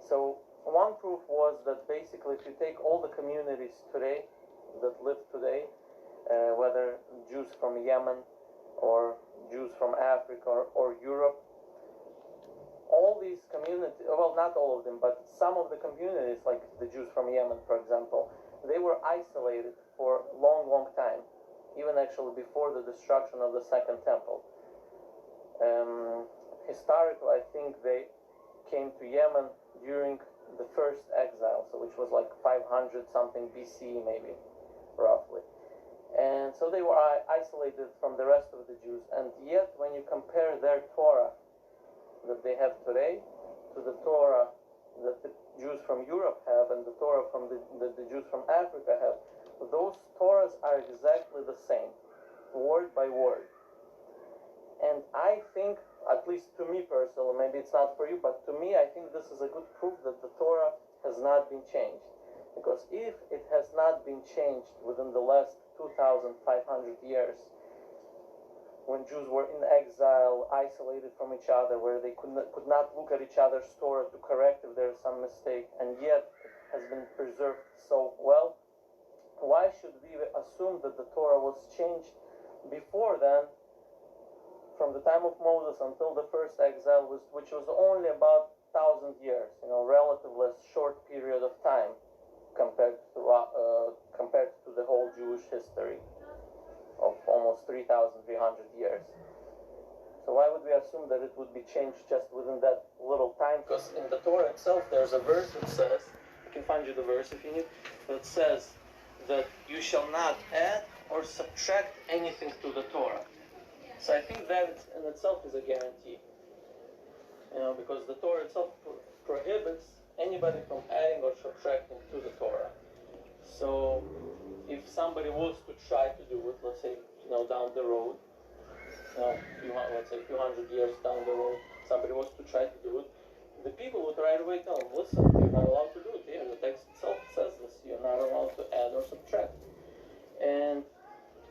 So one proof was that basically if you take all the communities today that live today, whether Jews from Yemen or Jews from Africa or Europe, all these communities, well, not all of them, but some of the communities, like the Jews from Yemen, for example, they were isolated for a long, long time, even actually before the destruction of the Second Temple. Historically, I think they came to Yemen during the first exile, so which was like 500 something BC, maybe, roughly. And so they were isolated from the rest of the Jews. And yet, when you compare their Torah that they have today to the Torah that the Jews from Europe have and the Torah from the Jews from Africa have, those Torahs are exactly the same, word by word. And I think, at least to me personally, maybe it's not for you, but to me, I think this is a good proof that the Torah has not been changed. Because if it has not been changed within the last 2,500 years, when Jews were in exile, isolated from each other, where they could not look at each other's Torah to correct if there's some mistake, and yet it has been preserved so well, why should we assume that the Torah was changed before then, from the time of Moses until the first exile, which was only about 1,000 years, relatively short period of time compared to the whole Jewish history of almost 3,300 years. So why would we assume that it would be changed just within that little time? Because in the Torah itself, there's a verse that says, I can find you the verse if you need, that says that you shall not add or subtract anything to the Torah. So I think that in itself is a guarantee, because the Torah itself prohibits anybody from adding or subtracting to the Torah. So if somebody was to try to do it, let's say, down the road, let's say a few hundred years down the road, somebody was to try to do it, the people would right away tell them, listen, you're not allowed to do it. Here, the text itself says this, you're not allowed to add or subtract. And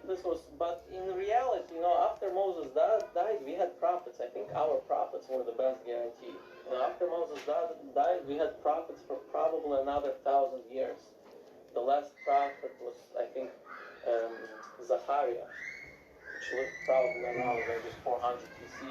this was, but in reality, after Moses died, we had prophets. I think our prophets were the best guarantee. After Moses died, we had prophets for probably another 1,000 years. The last prophet was, I think, Zachariah, which lived probably around maybe 400 BC.